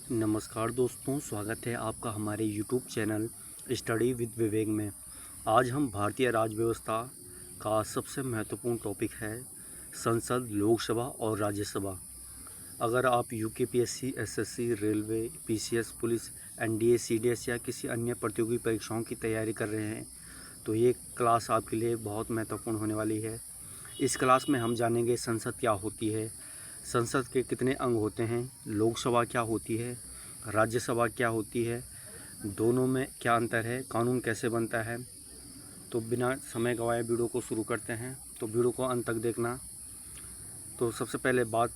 नमस्कार दोस्तों, स्वागत है आपका हमारे यूट्यूब चैनल स्टडी विद विवेक में। आज हम भारतीय राज्य व्यवस्था का सबसे महत्वपूर्ण टॉपिक है संसद, लोकसभा और राज्यसभा। अगर आप UKPSC, SSC, railway, PCS, police, NDA, CDS या किसी अन्य प्रतियोगी परीक्षाओं की तैयारी कर रहे हैं तो ये क्लास आपके लिए बहुत महत्वपूर्ण होने वाली है। इस क्लास में हम जानेंगे संसद क्या होती है, संसद के कितने अंग होते हैं, लोकसभा क्या होती है, राज्यसभा क्या होती है, दोनों में क्या अंतर है, कानून कैसे बनता है। तो बिना समय गंवाए वीडियो को शुरू करते हैं, तो वीडियो को अंत तक देखना। तो सबसे पहले बात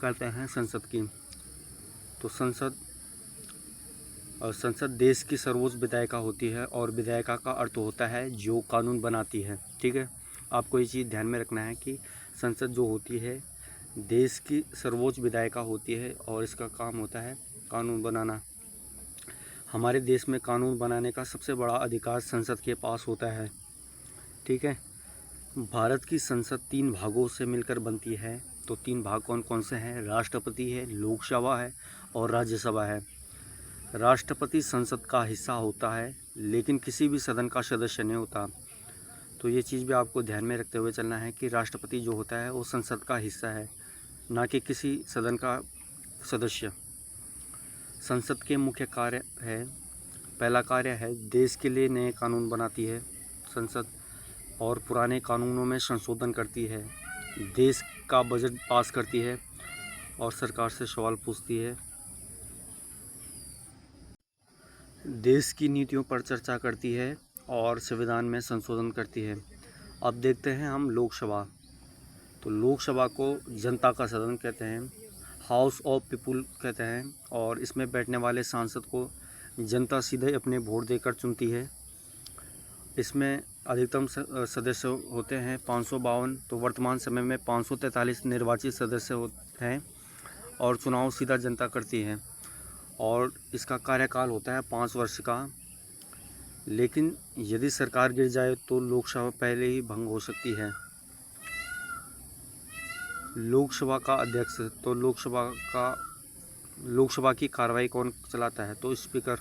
करते हैं संसद की। तो संसद देश की सर्वोच्च विधायिका होती है और विधायिका का अर्थ होता है जो कानून बनाती है। ठीक है, आपको ये चीज़ ध्यान में रखना है कि संसद जो होती है देश की सर्वोच्च विधायिका होती है और इसका काम होता है कानून बनाना। हमारे देश में कानून बनाने का सबसे बड़ा अधिकार संसद के पास होता है। ठीक है, भारत की संसद 3 भागों से मिलकर बनती है। तो 3 भाग कौन कौन से हैं? राष्ट्रपति है, लोकसभा है और राज्यसभा है। राष्ट्रपति संसद का हिस्सा होता है लेकिन किसी भी सदन का सदस्य नहीं होता। तो ये चीज़ भी आपको ध्यान में रखते हुए चलना है कि राष्ट्रपति जो होता है वो संसद का हिस्सा है, ना कि किसी सदन का सदस्य। संसद के मुख्य कार्य है, पहला कार्य है देश के लिए नए कानून बनाती है संसद और पुराने कानूनों में संशोधन करती है, देश का बजट पास करती है और सरकार से सवाल पूछती है, देश की नीतियों पर चर्चा करती है और संविधान में संशोधन करती है। अब देखते हैं हम लोकसभा। तो लोकसभा को जनता का सदन कहते हैं, हाउस ऑफ पीपुल कहते हैं और इसमें बैठने वाले सांसद को जनता सीधे अपने वोट देकर चुनती है। इसमें अधिकतम सदस्य होते हैं 552। तो वर्तमान समय में 543 निर्वाचित सदस्य होते हैं और चुनाव सीधा जनता करती है और इसका कार्यकाल होता है 5 वर्ष का। लेकिन यदि सरकार गिर जाए तो लोकसभा पहले ही भंग हो सकती है। लोकसभा का अध्यक्ष, तो लोकसभा की कार्रवाई कौन चलाता है? तो स्पीकर,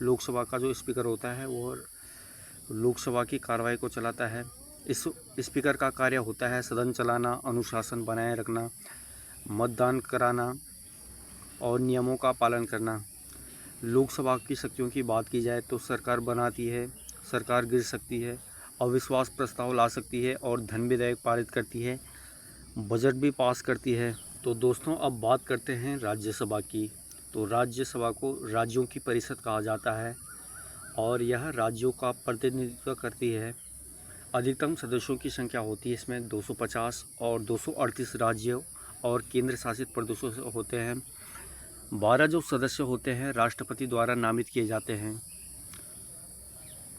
लोकसभा का जो स्पीकर होता है वो लोकसभा की कार्रवाई को चलाता है। इस स्पीकर का कार्य होता है सदन चलाना, अनुशासन बनाए रखना, मतदान कराना और नियमों का पालन करना। लोकसभा की शक्तियों की बात की जाए तो सरकार बनाती है, सरकार गिर सकती है, अविश्वास प्रस्ताव ला सकती है और धन विधेयक पारित करती है, बजट भी पास करती है। तो दोस्तों अब बात करते हैं राज्यसभा की। तो राज्यसभा को राज्यों की परिषद कहा जाता है और यह राज्यों का प्रतिनिधित्व करती है। अधिकतम सदस्यों की संख्या होती है इसमें 250 और 238 राज्यों और केंद्र शासित प्रदेशों से होते हैं। 12 जो सदस्य होते हैं राष्ट्रपति द्वारा नामित किए जाते हैं।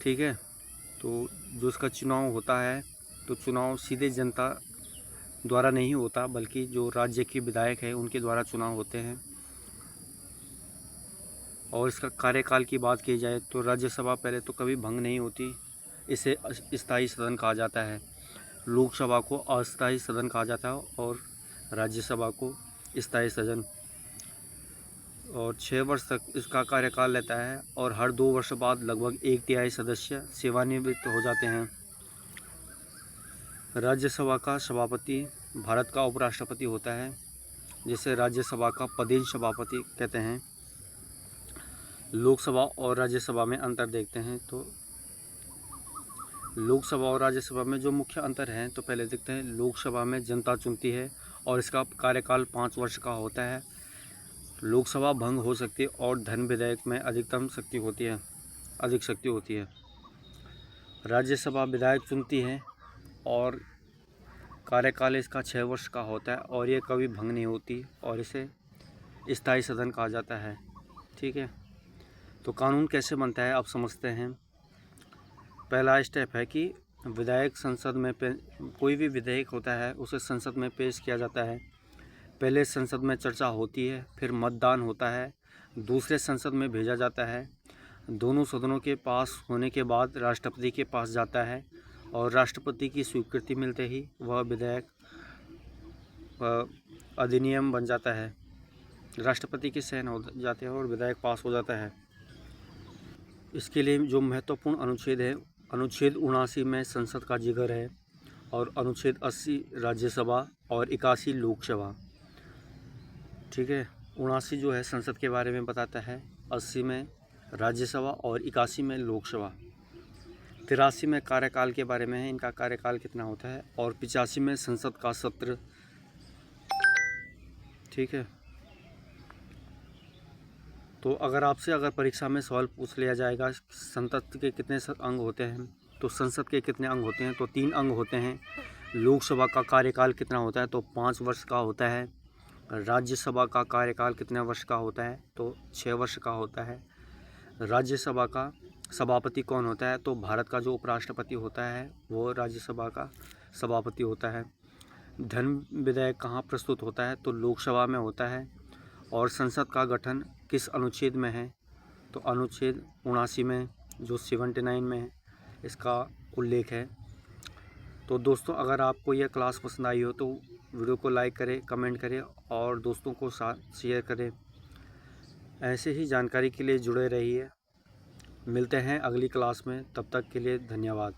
ठीक है, तो जो इसका चुनाव होता है तो चुनाव सीधे जनता द्वारा नहीं होता बल्कि जो राज्य के विधायक हैं उनके द्वारा चुनाव होते हैं। और इसका कार्यकाल की बात की जाए तो राज्यसभा पहले तो कभी भंग नहीं होती, इसे स्थायी सदन कहा जाता है। लोकसभा को अस्थायी सदन कहा जाता है और राज्यसभा को स्थायी सदन। और 6 वर्ष तक इसका कार्यकाल रहता है और हर 2 वर्ष बाद लगभग 1/3 सदस्य सेवानिवृत्त हो जाते हैं। राज्यसभा का सभापति भारत का उपराष्ट्रपति होता है, जिसे राज्यसभा का पदेन सभापति कहते हैं। लोकसभा और राज्यसभा में अंतर देखते हैं। तो लोकसभा और राज्यसभा में जो मुख्य अंतर हैं तो पहले देखते हैं। लोकसभा में जनता चुनती है और इसका कार्यकाल 5 वर्ष का होता है। लोकसभा भंग हो सकती है और धन विधेयक में अधिकतम शक्ति होती है, अधिक शक्ति होती है। राज्यसभा विधायक चुनती है और कार्यकाल इसका 6 वर्ष का होता है और ये कभी भंग नहीं होती और इसे स्थायी सदन कहा जाता है। ठीक है, तो कानून कैसे बनता है अब समझते हैं। पहला स्टेप है कि विधायक संसद में कोई भी विधेयक होता है उसे संसद में पेश किया जाता है। पहले संसद में चर्चा होती है, फिर मतदान होता है, दूसरे संसद में भेजा जाता है। दोनों सदनों के पास होने के बाद राष्ट्रपति के पास जाता है और राष्ट्रपति की स्वीकृति मिलते ही वह विधेयक अधिनियम बन जाता है। राष्ट्रपति के चयन हो जाते हैं और विधायक पास हो जाता है। इसके लिए जो महत्वपूर्ण अनुच्छेद है, अनुच्छेद 79 में संसद का जिक्र है और अनुच्छेद 80 राज्यसभा और 81 लोकसभा। ठीक है, 79 जो है संसद के बारे में बताता है, 80 में राज्यसभा और 81 में लोकसभा। 83 में कार्यकाल के बारे में है, इनका कार्यकाल कितना होता है, और 85 में संसद का सत्र। ठीक है, तो अगर परीक्षा में सवाल पूछ लिया जाएगा संसद के कितने अंग होते हैं, तो संसद के कितने अंग होते हैं, तो 3 अंग होते हैं। लोकसभा का कार्यकाल कितना होता है, तो 5 वर्ष का होता है। राज्यसभा का कार्यकाल कितने वर्ष का होता है, तो 6 वर्ष का होता है। राज्यसभा का सभापति कौन होता है, तो भारत का जो उपराष्ट्रपति होता है वो राज्यसभा का सभापति होता है। धन विधेयक कहाँ प्रस्तुत होता है, तो लोकसभा में होता है। और संसद का गठन किस अनुच्छेद में है, तो अनुच्छेद 79 में, जो 79 में है, इसका उल्लेख है। तो दोस्तों, अगर आपको यह क्लास पसंद आई हो तो वीडियो को लाइक करें, कमेंट करें और दोस्तों को साथ शेयर करें। ऐसे ही जानकारी के लिए जुड़े रहिए। मिलते हैं अगली क्लास में, तब तक के लिए धन्यवाद।